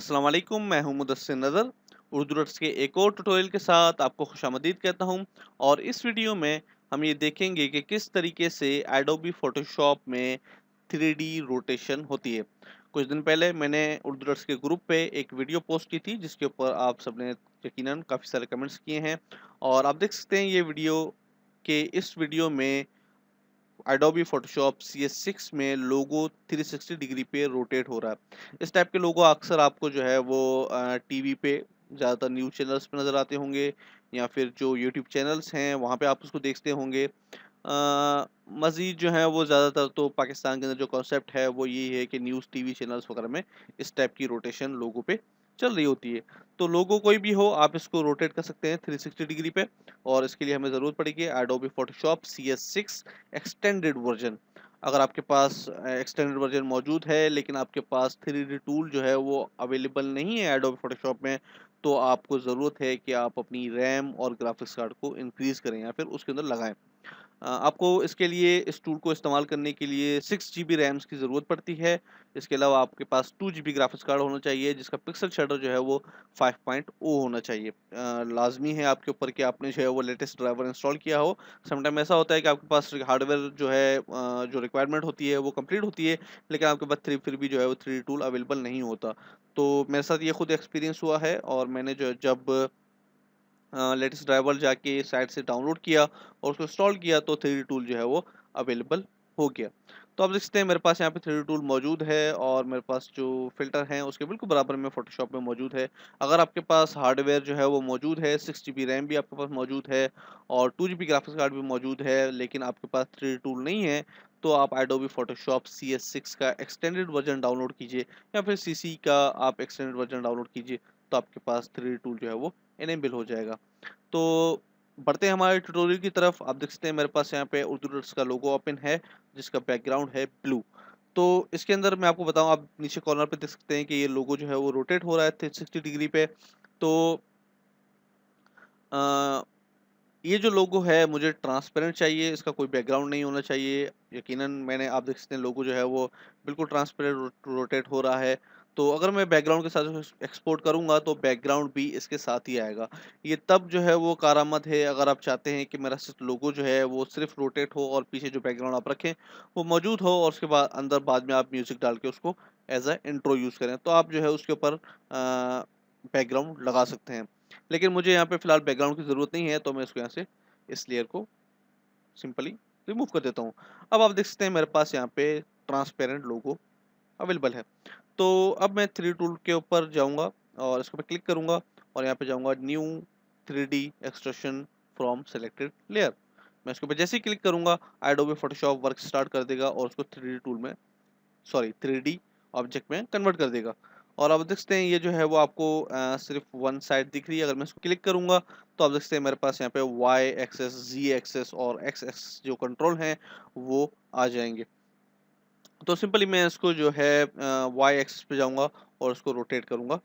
अस्सलाम वालेकुम, मैं हूं मुदस्सिर नज़र। उर्दू रट्स के एक और ट्यूटोरियल के साथ आपको खुशामदीद कहता हूं। और इस वीडियो में हम ये देखेंगे कि किस तरीके से एडोबी फोटोशॉप में 3D रोटेशन होती है। कुछ दिन पहले मैंने उर्दू रट्स के ग्रुप पे एक वीडियो पोस्ट की थी जिसके ऊपर आप सबने यकीनन काफ़ी सारे कमेंट्स किए हैं। और आप देख सकते हैं ये वीडियो के इस वीडियो में एडोबी फोटोशॉप CS6 में लोगो 360 डिग्री पे रोटेट हो रहा है। इस टाइप के लोगो अक्सर आपको जो है वो टीवी पे ज़्यादातर न्यूज़ चैनल्स पे नज़र आते होंगे या फिर जो यूट्यूब चैनल्स हैं वहाँ पे आप उसको देखते होंगे। मज़ीद जो है वो ज़्यादातर तो पाकिस्तान के अंदर जो कॉन्सेप्ट है वो यही है कि न्यूज़ टीवी चैनल्स वगैरह में इस टाइप की रोटेशन लोगों पे चल रही होती है। तो लोगो कोई भी हो आप इसको रोटेट कर सकते हैं 360 डिग्री पे। और इसके लिए हमें ज़रूरत पड़ेगी Adobe Photoshop CS6 extended version. अगर आपके पास एक्सटेंडेड वर्जन मौजूद है लेकिन आपके पास 3D टूल जो है वो अवेलेबल नहीं है एडोबी फोटोशॉप में, तो आपको ज़रूरत है कि आप अपनी रैम और ग्राफिक्स कार्ड को इंक्रीज़ करें या फिर उसके अंदर लगाएँ। आपको इसके लिए इस टूल को इस्तेमाल करने के लिए 6 जीबी रैम्स की ज़रूरत पड़ती है। इसके अलावा आपके पास 2 जीबी ग्राफिक्स कार्ड होना चाहिए जिसका पिक्सल शेडर जो है वो 5.0 होना चाहिए। लाज़मी है आपके ऊपर कि आपने जो है वो लेटेस्ट ड्राइवर इंस्टॉल किया हो। समटाइम ऐसा होता है कि आपके पास हार्डवेयर जो है जो रिक्वायरमेंट होती है वो कंप्लीट होती है, लेकिन आपके पास थ्री फिर भी जो है वो 3D टूल अवेलेबल नहीं होता। तो मेरे साथ ये खुद एक्सपीरियंस हुआ है और मैंने जो जब लेटेस्ट ड्राइवर जाके साइट से डाउनलोड किया और उसको इंस्टॉल किया तो 3D टूल जो है वो अवेलेबल हो गया। तो आप देख सकते हैं मेरे पास यहाँ पे 3D टूल मौजूद है और मेरे पास जो फ़िल्टर हैं उसके बिल्कुल बराबर में फ़ोटोशॉप में मौजूद है। अगर आपके पास हार्डवेयर जो है वो मौजूद है, 6 जीबी रैम भी आपके पास मौजूद है और 2 जीबी ग्राफिक्स कार्ड भी मौजूद है, लेकिन आपके पास 3D टूल नहीं है, तो आप एडोबी फ़ोटोशॉप CS6 का एक्सटेंडेड वर्ज़न डाउनलोड कीजिए या फिर CC का आप एक्सटेंडेड वर्ज़न डाउनलोड कीजिए, तो आपके पास 3D टूल जो है वो इनेबल हो जाएगा। तो बढ़ते हैं हमारे ट्यूटोरियल की तरफ। आप देख सकते हैं मेरे पास यहाँ पे उर्दू डॉट्स का लोगो ओपन है जिसका बैकग्राउंड है ब्लू। तो इसके अंदर मैं आपको बताऊँ, आप नीचे कॉर्नर पे देख सकते हैं कि ये लोगो जो है वो रोटेट हो रहा है 360 डिग्री पे। तो अ, ये जो लोगो है मुझे ट्रांसपेरेंट चाहिए, इसका कोई बैकग्राउंड नहीं होना चाहिए। यकीनन मैंने आप देख सकते हैं लोगो जो है वो बिल्कुल ट्रांसपेरेंट रोटेट हो रहा है। तो अगर मैं बैकग्राउंड के साथ एक्सपोर्ट करूँगा तो बैकग्राउंड भी इसके साथ ही आएगा। ये तब जो है वो कारआमद है अगर आप चाहते हैं कि मेरा सिर्फ लोगो जो है वो सिर्फ रोटेट हो और पीछे जो बैकग्राउंड आप रखें वो मौजूद हो और उसके बाद अंदर बाद में आप म्यूज़िक डाल के उसको एज़ अ इंट्रो यूज़ करें। तो आप जो है उसके ऊपर बैकग्राउंड लगा सकते हैं। लेकिन मुझे यहाँ पे फ़िलहाल बैकग्राउंड की ज़रूरत नहीं है, तो मैं इसको यहाँ से इस लेयर को सिंपली रिमूव कर देता हूँ। अब आप देख सकते हैं मेरे पास यहाँ पे ट्रांसपेरेंट लोगो अवेलेबल है। तो अब मैं 3D टूल के ऊपर जाऊँगा और इसके ऊपर क्लिक करूँगा और यहाँ पे जाऊँगा new 3D extrusion from selected layer. मैं इसके ऊपर जैसे ही क्लिक करूँगा एडोबी फोटोशॉप वर्क स्टार्ट कर देगा और उसको 3D टूल में, सॉरी 3D ऑब्जेक्ट में कन्वर्ट कर देगा। और आप देख सकते हैं ये जो है वो आपको सिर्फ वन साइड दिख रही है। अगर मैं इसको क्लिक करूंगा तो आप देख सकते हैं मेरे पास यहाँ पे वाई एक्सेस, जी एक्सेस और एक्स एक्सेस जो कंट्रोल हैं वो आ जाएंगे। तो सिंपली मैं इसको जो है वाई एक्सेस पे जाऊंगा और उसको रोटेट करूंगा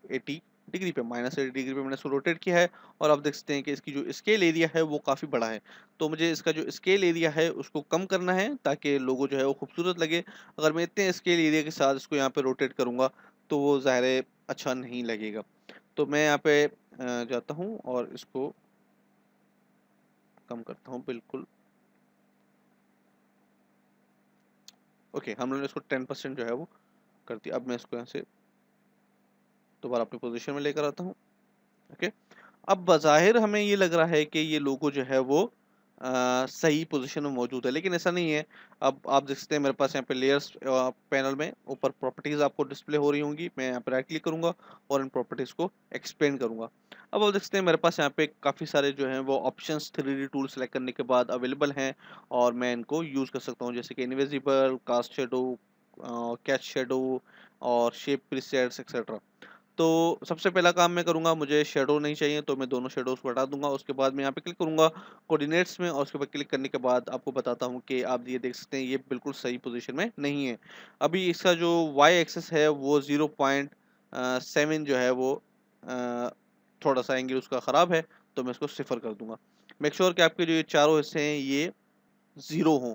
80 डिग्री पे, -80 डिग्री पे मैंने इसको रोटेट किया है। और आप देख सकते हैं कि इसकी जो स्केल एरिया है वो काफ़ी बड़ा है। तो मुझे इसका जो स्केल एरिया है उसको कम करना है ताकि लोगो जो है वो खूबसूरत लगे। अगर मैं इतने स्केल एरिया के साथ इसको यहाँ पे रोटेट करूँगा तो वो ज़ाहिर है अच्छा नहीं लगेगा। तो मैं यहाँ पे जाता हूँ और इसको कम करता हूँ बिल्कुल। ओके, हम लोगों ने इसको 10% जो है वो कर दिया। अब मैं इसको यहाँ से दोबारा अपनी पोजीशन में लेकर आता हूँ। ओके, अब बज़ाहिर हमें ये लग रहा है कि ये लोगो जो है वो सही पोजीशन में मौजूद है, लेकिन ऐसा नहीं है। अब आप देख सकते हैं मेरे पास यहाँ पे लेयर्स पैनल में ऊपर प्रॉपर्टीज़ आपको डिस्प्ले हो रही होंगी। मैं यहाँ पे राइट क्लिक करूँगा और इन प्रॉपर्टीज़ को एक्सपेंड करूँगा। अब आप देख सकते हैं मेरे पास यहाँ पे काफ़ी सारे जो हैं वो ऑप्शंस 3D टूल सेलेक्ट करने के बाद अवेलेबल हैं और मैं इनको यूज़ कर सकता हूँ, जैसे कि invisible, cast shadow, catch shadow और शेप प्रीसेट्स एक्सेट्रा। तो सबसे पहला काम मैं करूँगा, मुझे शैडो नहीं चाहिए तो मैं दोनों शैडोज़ को हटा दूँगा। उसके बाद मैं यहाँ पे क्लिक करूँगा कोऑर्डिनेट्स में और उसके बाद क्लिक करने के बाद आपको बताता हूँ कि आप ये देख सकते हैं ये बिल्कुल सही पोज़ीशन में नहीं है। अभी इसका जो वाई एक्सिस है वो 0.7 जो है वो अ, थोड़ा-सा एंगल उसका ख़राब है, तो मैं इसको 0 कर दूँगा। मेक श्योर कि आपके जो ये चारों हिस्से हैं ये 0 हों।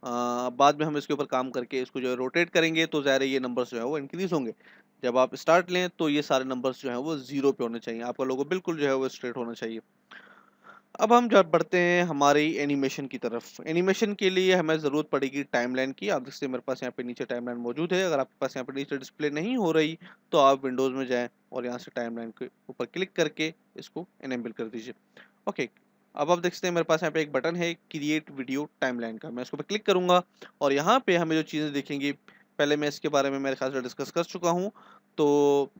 बाद में हम इसके ऊपर काम करके इसको जो है रोटेट करेंगे तो ज़ाहिर है ये नंबर्स जो है वो इंक्रीज़ होंगे। जब आप स्टार्ट लें तो ये सारे नंबर्स जो हैं वो 0 पे होने चाहिए, आपका लोगो बिल्कुल जो है वो स्ट्रेट होना चाहिए। अब हम जब बढ़ते हैं हमारी एनिमेशन की तरफ। एनिमेशन के लिए हमें ज़रूरत पड़ेगी टाइमलाइन की। आप देखते हैं मेरे पास यहाँ पे नीचे टाइमलाइन मौजूद है। अगर आपके पास यहाँ पे नीचे डिस्प्ले नहीं हो रही तो आप विंडोज़ में जाएँ और यहाँ से टाइमलाइन के ऊपर क्लिक करके इसको इनेबल कर दीजिए। ओके, अब आप देख सकते हैं मेरे पास यहाँ पे एक बटन है क्रिएट वीडियो टाइमलाइन का। मैं इसके ऊपर क्लिक करूँगा और यहाँ पे हमें जो चीज़ें दिखेंगी, पहले मैं इसके बारे में मेरे ख्याल से डिस्कस कर चुका हूँ। तो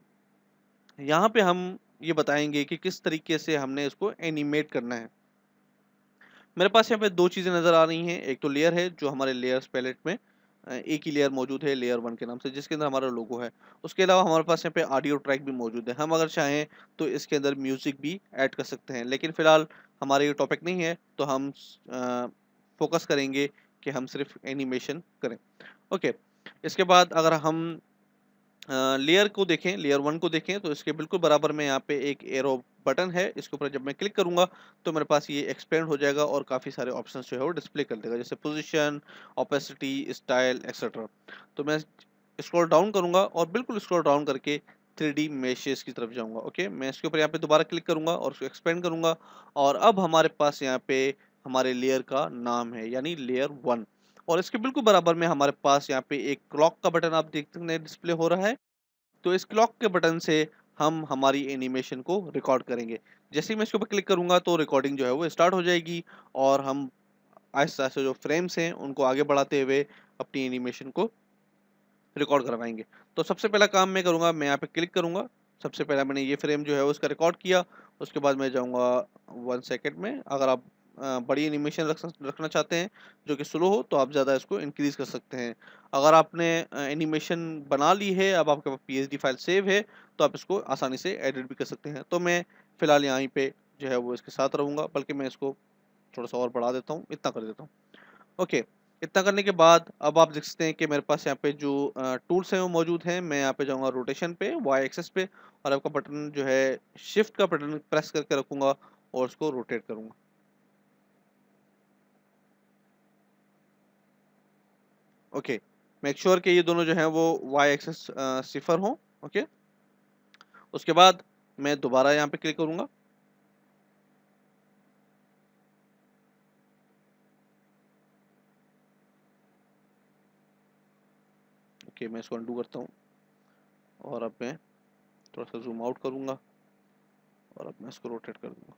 यहाँ पे हम ये बताएँगे कि किस तरीके से हमने इसको एनिमेट करना है। मेरे पास यहाँ पे 2 चीज़ें नज़र आ रही हैं। एक तो लेयर है जो हमारे लेयर्स पैलेट में एक ही लेयर मौजूद है लेयर 1 के नाम से जिसके अंदर हमारा लोगो है। उसके अलावा हमारे पास यहाँ पे ऑडियो ट्रैक भी मौजूद है। हम अगर चाहें तो इसके अंदर म्यूज़िक भी ऐड कर सकते हैं। लेकिन फ़िलहाल हमारा ये टॉपिक नहीं है तो हम फ़ोकस करेंगे कि हम सिर्फ़ एनिमेशन करें। ओके, इसके बाद अगर हम लेयर को देखें, लेयर 1 को देखें तो इसके बिल्कुल बराबर में यहाँ पे एक एरो बटन है। इसके ऊपर जब मैं क्लिक करूँगा तो मेरे पास ये एक्सपेंड हो जाएगा और काफ़ी सारे ऑप्शंस जो है वो डिस्प्ले कर देगा जैसे पोजीशन, ओपेसिटी, स्टाइल एक्सेट्रा। तो मैं स्क्रॉल डाउन करूँगा और बिल्कुल स्क्रॉल डाउन करके 3D मेशेस की तरफ जाऊँगा। ओके, मैं इसके ऊपर यहाँ पे दोबारा क्लिक करूँगा और उसको एक्सपेंड करूँगा और अब हमारे पास यहाँ पे हमारे लेयर का नाम है यानी लेयर 1 और इसके बिल्कुल बराबर में हमारे पास यहाँ पे एक क्लॉक का बटन आप देख सकते हैं डिस्प्ले हो रहा है। तो इस क्लॉक के बटन से हम हमारी एनिमेशन को रिकॉर्ड करेंगे। जैसे ही मैं इसके ऊपर क्लिक करूँगा तो रिकॉर्डिंग जो है वो स्टार्ट हो जाएगी और हम आहिस्ता-आहिस्ता जो फ्रेम्स हैं उनको आगे बढ़ाते हुए अपनी एनिमेशन को रिकॉर्ड करवाएँगे। तो सबसे पहला काम मैं करूँगा, मैं यहाँ पे क्लिक करूँगा। सबसे पहला मैंने ये फ्रेम जो है उसका रिकॉर्ड किया। उसके बाद मैं जाऊँगा 1 सेकंड में। अगर आप बड़ी एनिमेशन रखना चाहते हैं जो कि स्लो हो तो आप ज़्यादा इसको इंक्रीज़ कर सकते हैं। अगर आपने एनिमेशन बना ली है, अब आपके पास पीएसडी फाइल सेव है तो आप इसको आसानी से एडिट भी कर सकते हैं। तो मैं फ़िलहाल यहीं पे जो है वो इसके साथ रहूँगा, बल्कि मैं इसको थोड़ा-सा और बढ़ा देता हूँ, इतना कर देता हूँ। ओके, इतना करने के बाद अब आप देख सकते हैं कि मेरे पास यहाँ पे जो टूल्स हैं वो मौजूद हैं। मैं यहाँ पे जाऊँगा रोटेशन पे, वाई एक्सिस पे और आपका बटन जो है शिफ्ट का बटन प्रेस करके रखूँगा और उसको रोटेट करूँगा। ओके, मेक श्योर कि ये दोनों जो हैं वो वाई एक्सिस सिफ़र हों। ओके, उसके बाद मैं दोबारा यहाँ पे क्लिक करूँगा। ओके, मैं इसको अनडू करता हूँ और अब मैं थोड़ा-सा ज़ूम आउट करूँगा और अब मैं इसको रोटेट कर दूँगा,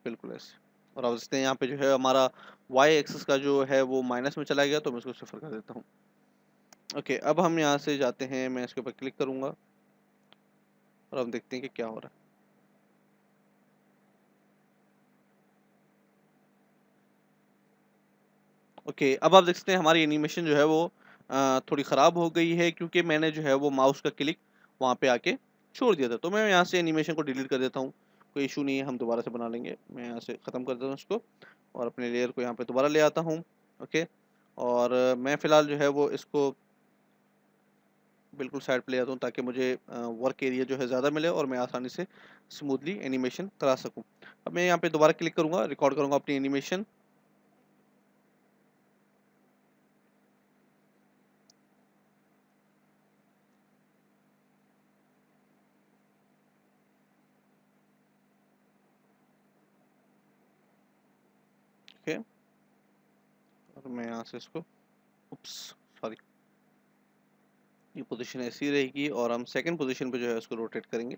बिल्कुल ऐसे। और आप देख सकते हैं यहाँ पे जो है हमारा वाई एक्सिस का जो है वो माइनस में चला गया तो मैं इसको सिफ़र कर देता हूँ। ओके, अब हम यहाँ से जाते हैं, मैं इसके ऊपर क्लिक करूँगा और अब देखते हैं कि क्या हो रहा है। ओके, अब आप देख सकते हैं हमारी एनिमेशन जो है वो थोड़ी ख़राब हो गई है क्योंकि मैंने जो है वो माउस का क्लिक वहाँ पे आके छोड़ दिया था। तो मैं यहाँ से एनिमेशन को डिलीट कर देता हूँ, कोई इश्यू नहीं है, हम दोबारा से बना लेंगे। मैं यहाँ से ख़त्म कर देता हूँ इसको और अपने लेयर को यहाँ पे दोबारा ले आता हूँ। ओके, और मैं फ़िलहाल जो है वो इसको बिल्कुल साइड पे ले आता हूँ ताकि मुझे वर्क एरिया जो है ज़्यादा मिले और मैं आसानी से स्मूथली एनिमेशन करा सकूँ। अब मैं यहाँ पे दोबारा क्लिक करूँगा, रिकॉर्ड करूँगा अपनी एनिमेशन। ओके, और मैं यहाँ से इसको उप्स, सॉरी, ये पोज़ीशन ऐसी रहेगी और हम सेकंड पोज़ीशन पे जो है उसको रोटेट करेंगे।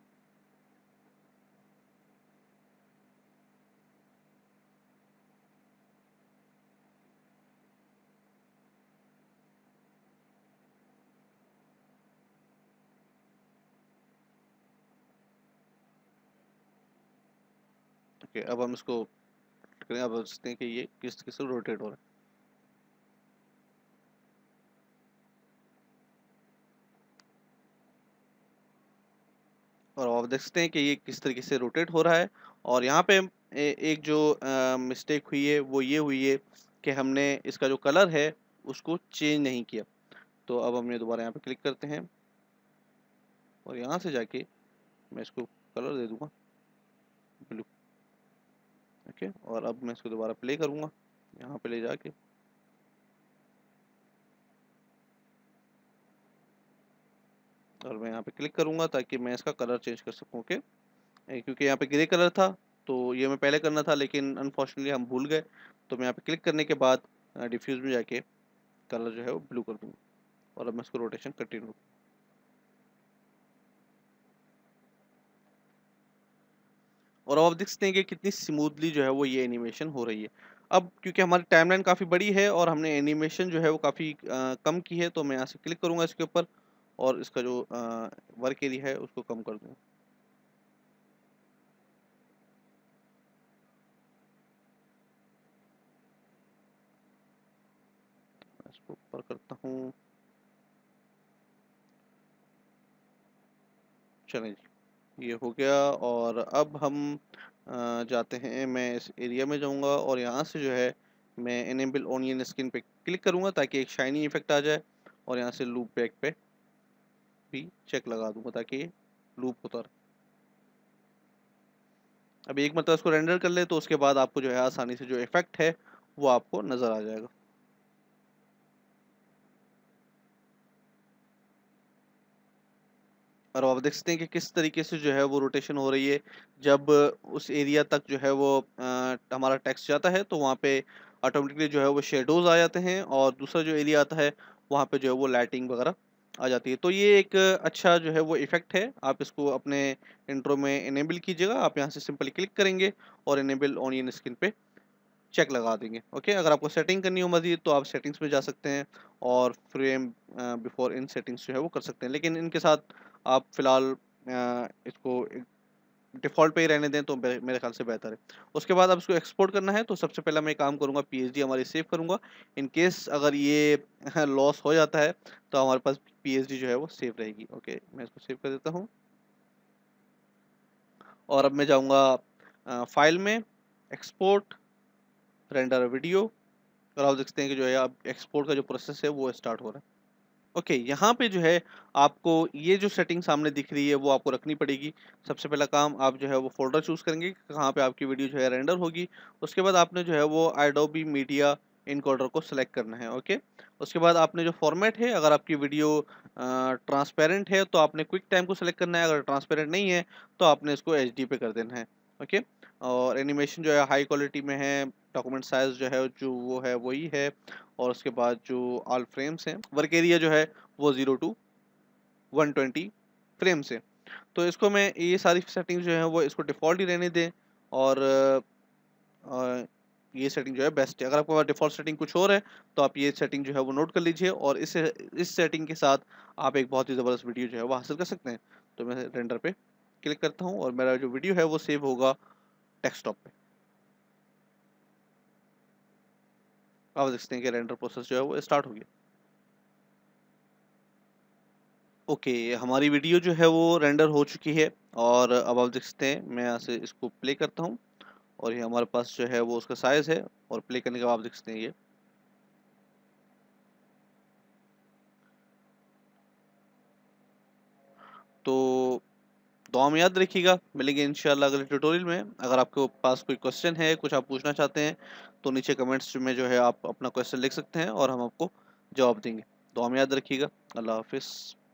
ओके, अब हम इसको करें, अब देखते हैं कि ये किस तरीके से रोटेट हो रहा है। और आप देख सकते हैं कि ये किस तरीके से रोटेट हो रहा है और यहाँ पे एक जो मिस्टेक हुई है वो ये हुई है कि हमने इसका जो कलर है उसको चेंज नहीं किया। तो अब हम ये दोबारा यहाँ पे क्लिक करते हैं और यहाँ से जाके मैं इसको कलर दे दूँगा ब्लू। ओके, और अब मैं इसको दोबारा प्ले करूँगा, यहाँ पे ले जाके और मैं यहाँ पे क्लिक करूँगा ताकि मैं इसका कलर चेंज कर सकूँ। ओके, क्योंकि यहाँ पे ग्रे कलर था तो ये मैं पहले करना था, लेकिन अनफॉर्चुनेटली हम भूल गए। तो मैं यहाँ पे क्लिक करने के बाद डिफ्यूज में जाके कलर जो है वो ब्लू कर दूँगा और अब मैं इसको रोटेशन कंटिन्यू। और अब आप देख सकते हैं कि कितनी स्मूथली जो है वो ये एनिमेशन हो रही है। अब क्योंकि हमारी टाइमलाइन काफ़ी बड़ी है और हमने एनिमेशन जो है वो काफ़ी कम की है, तो मैं यहाँ से क्लिक करूँगा इसके ऊपर और इसका जो वर्क एरिया है उसको कम कर दूँगा। इसको ऊपर करता हूँ। चलें जी, ये हो गया। और अब हम जाते हैं, मैं इस एरिया में जाऊँगा और यहाँ से जो है मैं इनेबल ओनियन स्किन पे क्लिक करूँगा ताकि एक शाइनी इफेक्ट आ जाए, और यहाँ से लूप बैक पे भी चेक लगा दूँगा ताकि ये लूप होता रहे। अब एक मतलब इसको रेंडर कर ले तो उसके बाद आपको जो है आसानी से जो इफेक्ट है वो आपको नज़र आ जाएगा। और आप देख सकते हैं कि किस तरीके से जो है वो रोटेशन हो रही है। जब उस एरिया तक जो है वो हमारा टेक्स्ट जाता है तो वहाँ पे ऑटोमेटिकली जो है वो शेडोज आ जाते हैं, और दूसरा जो एरिया आता है वहाँ पे जो है वो लाइटिंग वगैरह आ जाती है। तो ये एक अच्छा जो है वो इफेक्ट है। आप इसको अपने इंट्रो में इनेबल कीजिएगा। आप यहाँ से सिंपली क्लिक करेंगे और इनेबल ऑनियन स्क्रीन पे चेक लगा देंगे। ओके, अगर आपको सेटिंग करनी हो मज़ीद तो आप सेटिंग्स में जा सकते हैं और फ्रेम बिफोर इन सेटिंग्स जो है वो कर सकते हैं, लेकिन इनके साथ आप फ़िलहाल इसको डिफ़ॉल्ट पे ही रहने दें तो मेरे ख़्याल से बेहतर है। उसके बाद अब इसको एक्सपोर्ट करना है तो सबसे पहला मैं काम करूँगा, पीएसडी हमारी सेव करूँगा। इन केस अगर ये लॉस हो जाता है तो हमारे पास पीएसडी जो है वो सेव रहेगी। ओके, मैं इसको सेव कर देता हूँ और अब मैं जाऊँगा फ़ाइल में, एक्सपोर्ट, रेंडर वीडियो, और आप देख सकते हैं कि जो है अब एक्सपोर्ट का जो प्रोसेस है वो स्टार्ट हो रहा है। ओके, यहाँ पे जो है आपको ये जो सेटिंग सामने दिख रही है वो आपको रखनी पड़ेगी। सबसे पहला काम आप जो है वो फ़ोल्डर चूज़ करेंगे कि कहाँ पे आपकी वीडियो जो है रेंडर होगी। उसके बाद आपने जो है वो एडोबी मीडिया एनकोडर को सेलेक्ट करना है। ओके, उसके बाद आपने जो फॉर्मेट है, अगर आपकी वीडियो ट्रांसपेरेंट है तो आपने क्विक टाइम को सेलेक्ट करना है, अगर ट्रांसपेरेंट नहीं है तो आपने इसको एचडी पे कर देना है। ओके, और एनिमेशन जो है हाई क्वालिटी में है, डॉक्यूमेंट साइज़ जो है जो वो है वही है, और उसके बाद जो ऑल फ्रेम्स हैं, वर्क एरिया जो है वो 0 टू 120 फ्रेम्स है। तो इसको मैं ये सारी सेटिंग्स जो है वो इसको डिफ़ॉल्ट ही रहने दें, और ये सेटिंग जो है बेस्ट है। अगर आपके पास डिफ़ॉल्ट सेटिंग कुछ और है तो आप ये सेटिंग जो है वो नोट कर लीजिए, और इस सेटिंग के साथ आप एक बहुत ही ज़बरदस्त वीडियो जो है वो हासिल कर सकते हैं। तो मैं रेंडर पे क्लिक करता हूँ और मेरा जो वीडियो है वो सेव होगा डेस्कटॉप पे। आप देख सकते हैं कि रेंडर प्रोसेस जो है वो स्टार्ट हो गया। ओके, हमारी वीडियो जो है वो रेंडर हो चुकी है, और अब आप देख सकते हैं मैं यहाँ से इसको प्ले करता हूँ और ये हमारे पास जो है वो उसका साइज़ है, और प्ले करने के बाद आप देख सकते हैं ये। तो दुआ में याद रखिएगा, मिलेंगे इंशाल्लाह अगले ट्यूटोरियल में। अगर आपके पास कोई क्वेश्चन है, कुछ आप पूछना चाहते हैं तो नीचे कमेंट्स में जो है आप अपना क्वेश्चन लिख सकते हैं और हम आपको जवाब देंगे। दुआ में याद रखिएगा। अल्लाह हाफ़िज़।